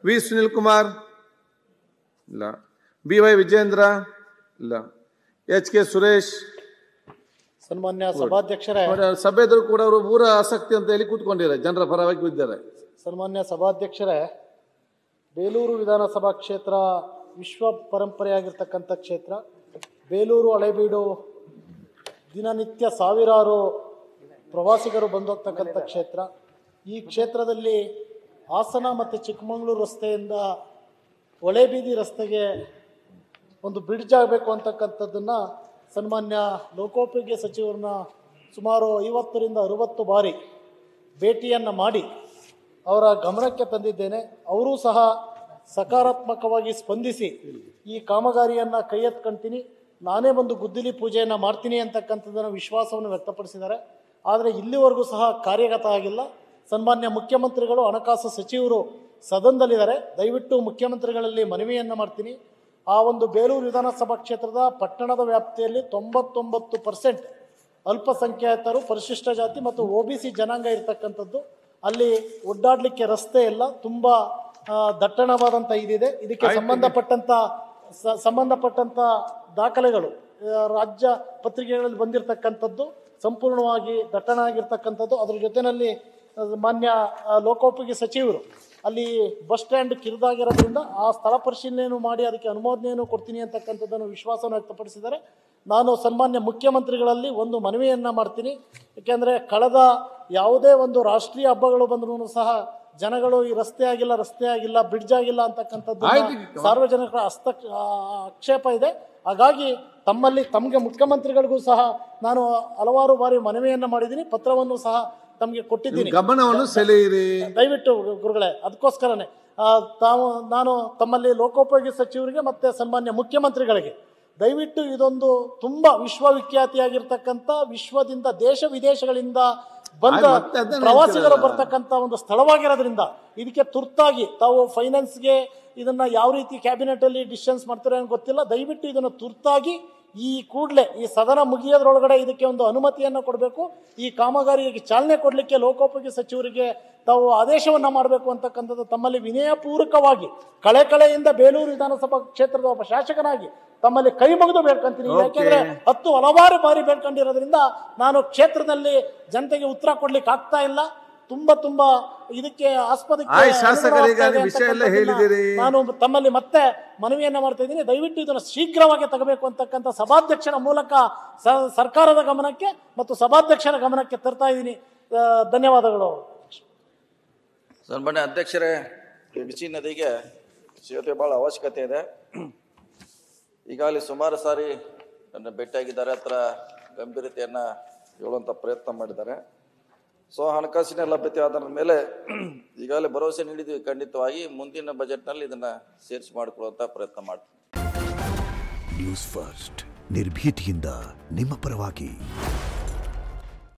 V Sunil Kumar ಇಲ್ಲ, BY Vijendra ಇಲ್ಲ, HK Suresh. ಸನ್ಮಾನ್ಯ ಸಭಾಧ್ಯಕ್ಷರೇ, ಸಭೆದ್ರು ಕೂಡ ಅವರು ಪೂರ ಆಸಕ್ತಿ ಅಂತ ಹೇಳಿ ಕೂತ್ಕೊಂಡಿದ್ದಾರೆ, ಜನರ ಪರವಾಗಿ ಇದ್ದಾರೆ. ಸನ್ಮಾನ್ಯ ಸಭಾಧ್ಯಕ್ಷರೇ, ಬೇಲೂರು ವಿಧಾನಸಭಾ ಕ್ಷೇತ್ರ ವಿಶ್ವ ಪರಂಪರೆಯಾಗಿರ್ತಕ್ಕಂಥ ಕ್ಷೇತ್ರ. ಬೇಲೂರು ಹಳೆಬೀಡು ದಿನನಿತ್ಯ ಸಾವಿರಾರು ಪ್ರವಾಸಿಗರು ಬಂದೋಗ್ತಕ್ಕಂಥ ಕ್ಷೇತ್ರ. ಈ ಕ್ಷೇತ್ರದಲ್ಲಿ ಹಾಸನ ಮತ್ತು ಚಿಕ್ಕಮಗಳೂರು ರಸ್ತೆಯಿಂದ ಹೊಳೆಬೀದಿ ರಸ್ತೆಗೆ ಒಂದು ಬ್ರಿಡ್ಜ್ ಆಗಬೇಕು ಅಂತಕ್ಕಂಥದ್ದನ್ನು ಸನ್ಮಾನ್ಯ ಲೋಕೋಪಯೋಗಿ ಸಚಿವರನ್ನ ಸುಮಾರು 50ರಿಂದ 60 ಬಾರಿ ಭೇಟಿಯನ್ನು ಮಾಡಿ ಅವರ ಗಮನಕ್ಕೆ ತಂದಿದ್ದೇನೆ. ಅವರೂ ಸಹ ಸಕಾರಾತ್ಮಕವಾಗಿ ಸ್ಪಂದಿಸಿ ಈ ಕಾಮಗಾರಿಯನ್ನು ಕೈ ಎತ್ಕೊಳ್ತೀನಿ, ನಾನೇ ಒಂದು ಗುದ್ದಲಿ ಪೂಜೆಯನ್ನು ಮಾಡ್ತೀನಿ ಅಂತಕ್ಕಂಥದ್ದನ್ನು ವಿಶ್ವಾಸವನ್ನು ವ್ಯಕ್ತಪಡಿಸಿದ್ದಾರೆ. ಆದರೆ ಇಲ್ಲಿವರೆಗೂ ಸಹ ಕಾರ್ಯಗತ ಆಗಿಲ್ಲ. ಸನ್ಮಾನ್ಯ ಮುಖ್ಯಮಂತ್ರಿಗಳು, ಹಣಕಾಸು ಸಚಿವರು ಸದನದಲ್ಲಿದ್ದಾರೆ. ದಯವಿಟ್ಟು ಮುಖ್ಯಮಂತ್ರಿಗಳಲ್ಲಿ ಮನವಿಯನ್ನು ಮಾಡ್ತೀನಿ. ಆ ಒಂದು ಬೇಲೂರು ವಿಧಾನಸಭಾ ಕ್ಷೇತ್ರದ ಪಟ್ಟಣದ ವ್ಯಾಪ್ತಿಯಲ್ಲಿ 99% ಅಲ್ಪಸಂಖ್ಯಾತರು, ಪರಿಶಿಷ್ಟ ಜಾತಿ ಮತ್ತು OBC ಜನಾಂಗ ಇರತಕ್ಕಂಥದ್ದು. ಅಲ್ಲಿ ಒಡ್ಡಾಡಲಿಕ್ಕೆ ರಸ್ತೆ ಇಲ್ಲ, ತುಂಬ ದಟ್ಟಣವಾದಂಥ ಇದಿದೆ. ಇದಕ್ಕೆ ಸಂಬಂಧಪಟ್ಟಂಥ ದಾಖಲೆಗಳು ರಾಜ್ಯ ಪತ್ರಿಕೆಗಳಲ್ಲಿ ಬಂದಿರತಕ್ಕಂಥದ್ದು ಸಂಪೂರ್ಣವಾಗಿ ದಟ್ಟಣ ಆಗಿರ್ತಕ್ಕಂಥದ್ದು. ಅದರ ಜೊತೆಯಲ್ಲಿ ಮಾನ್ಯ ಲೋಕೋಪಯೋಗಿ ಸಚಿವರು ಅಲ್ಲಿ ಬಸ್ ಸ್ಟ್ಯಾಂಡ್ ಕಿರಿದಾಗಿರೋದ್ರಿಂದ ಆ ಸ್ಥಳ ಪರಿಶೀಲನೆಯನ್ನು ಮಾಡಿ ಅದಕ್ಕೆ ಅನುಮೋದನೆಯನ್ನು ಕೊಡ್ತೀನಿ ಅಂತಕ್ಕಂಥದ್ದನ್ನು ವಿಶ್ವಾಸವನ್ನು ವ್ಯಕ್ತಪಡಿಸಿದ್ದಾರೆ. ನಾನು ಸನ್ಮಾನ್ಯ ಮುಖ್ಯಮಂತ್ರಿಗಳಲ್ಲಿ ಒಂದು ಮನವಿಯನ್ನು ಮಾಡ್ತೀನಿ. ಏಕೆಂದರೆ ಕಳೆದ ಯಾವುದೇ ಒಂದು ರಾಷ್ಟ್ರೀಯ ಹಬ್ಬಗಳು ಬಂದರೂ ಸಹ ಜನಗಳು ಈ ರಸ್ತೆ ಆಗಿಲ್ಲ, ಬ್ರಿಡ್ಜ್ ಆಗಿಲ್ಲ ಅಂತಕ್ಕಂಥದ್ದು ಸಾರ್ವಜನಿಕರ ಆಕ್ಷೇಪ ಇದೆ. ಹಾಗಾಗಿ ತಮಗೆ ಮುಖ್ಯಮಂತ್ರಿಗಳಿಗೂ ಸಹ ನಾನು ಹಲವಾರು ಬಾರಿ ಮನವಿಯನ್ನು ಮಾಡಿದ್ದೀನಿ, ಪತ್ರವನ್ನು ಸಹ ತಮಗೆ ಕೊಟ್ಟಿದ್ದೀನಿ. ಗಮನವನ್ನು ಸೆಳೆಯಿರಿ ದಯವಿಟ್ಟು ಗುರುಗಳೇ. ಅದಕ್ಕೋಸ್ಕರನೇ ನಾನು ತಮ್ಮಲ್ಲಿ ಲೋಕೋಪಯೋಗಿ ಸಚಿವರಿಗೆ ಮತ್ತು ಸನ್ಮಾನ್ಯ ಮುಖ್ಯಮಂತ್ರಿಗಳಿಗೆ ದಯವಿಟ್ಟು ಇದೊಂದು ತುಂಬ ವಿಶ್ವವಿಖ್ಯಾತಿಯಾಗಿರ್ತಕ್ಕಂಥ, ವಿಶ್ವದಿಂದ ದೇಶ ವಿದೇಶಗಳಿಂದ ಬಂದ ಪ್ರವಾಸಿಗರು ಬರ್ತಕ್ಕಂಥ ಒಂದು ಸ್ಥಳವಾಗಿರೋದ್ರಿಂದ ಇದಕ್ಕೆ ತುರ್ತಾಗಿ ತಾವು ಫೈನಾನ್ಸ್ಗೆ ಇದನ್ನು ಯಾವ ರೀತಿ ಕ್ಯಾಬಿನೆಟಲ್ಲಿ ಡಿಸಿಷನ್ಸ್ ಮಾಡ್ತಾರೆ ಅಂತ ಗೊತ್ತಿಲ್ಲ. ದಯವಿಟ್ಟು ಇದನ್ನು ತುರ್ತಾಗಿ ಈ ಕೂಡಲೇ ಈ ಸದನ ಮುಗಿಯೋದ್ರೊಳಗಡೆ ಇದಕ್ಕೆ ಒಂದು ಅನುಮತಿಯನ್ನು ಕೊಡಬೇಕು. ಈ ಕಾಮಗಾರಿಗೆ ಚಾಲನೆ ಕೊಡಲಿಕ್ಕೆ ಲೋಕೋಪಯೋಗಿ ಸಚಿವರಿಗೆ ತಾವು ಆದೇಶವನ್ನು ಮಾಡಬೇಕು ಅಂತಕ್ಕಂಥದ್ದು ತಮ್ಮಲ್ಲಿ ವಿನಯಪೂರ್ವಕವಾಗಿ ಕಳೆಯಿಂದ ಬೇಲೂರು ವಿಧಾನಸಭಾ ಕ್ಷೇತ್ರದ ಒಬ್ಬ ಶಾಸಕನಾಗಿ ತಮ್ಮಲ್ಲಿ ಕೈ ಮುಗಿದು ಬೇಡ್ಕೊಂತೀನಿ. ಯಾಕೆಂದ್ರೆ ಹಲವಾರು ಬಾರಿ ಬೇಡ್ಕೊಂಡಿರೋದ್ರಿಂದ ನಾನು ಕ್ಷೇತ್ರದಲ್ಲಿ ಜನತೆಗೆ ಉತ್ತರ ಕೊಡ್ಲಿಕ್ಕೆ ಆಗ್ತಾ ಇಲ್ಲ. ತುಂಬಾ ಇದಕ್ಕೆ ನಾನು ತಮ್ಮಲ್ಲಿ ಮತ್ತೆ ಮನವಿಯನ್ನ ಮಾಡ್ತಾ ಇದ್ದೀನಿ. ದಯವಿಟ್ಟು ಇದನ್ನು ಶೀಘ್ರವಾಗಿ ತಗಬೇಕು ಅಂತಕ್ಕಂಥ ಸಭಾಧ್ಯಕ್ಷರ ಮೂಲಕ ಸರ್ಕಾರದ ಗಮನಕ್ಕೆ ಮತ್ತು ಸಭಾಧ್ಯಕ್ಷರ ಗಮನಕ್ಕೆ ತರ್ತಾ ಇದ್ದೀನಿ. ಧನ್ಯವಾದಗಳು. ಸನ್ಮಾನ್ಯ ಅಧ್ಯಕ್ಷರೇ, ಬಿಸಿ ನದಿಗೆ ಸಿಗತೆ ಭಾಳ ಅವಶ್ಯಕತೆ ಇದೆ. ಈಗಾಗಲೇ ಸುಮಾರು ಸಾರಿ ನನ್ನ ಭೇಟಿಯಾಗಿದ್ದಾರೆ, ಹತ್ರ ಗಂಭೀರತೆಯನ್ನು ಹೇಳುವಂಥ ಪ್ರಯತ್ನ ಮಾಡಿದ್ದಾರೆ. ಸೊ ಹಣಕಾಸಿನ ಲಭ್ಯತೆ ಆಧಾರದ ಮೇಲೆ ಈಗಾಗಲೇ ಭರವಸೆ ನೀಡಿದ್ವಿ, ಖಂಡಿತವಾಗಿ ಮುಂದಿನ ಬಜೆಟ್ನಲ್ಲಿ ಇದನ್ನು ಸೇರಿಸಿ ಮಾಡಿಕೊಳ್ಳುವಂಥ ಪ್ರಯತ್ನ ಮಾಡ್ತೀವಿ. ನ್ಯೂಸ್ ಫಸ್ಟ್, ನಿರ್ಭೀತಿಯಿಂದ ನಿಮ್ಮ ಪರವಾಗಿ.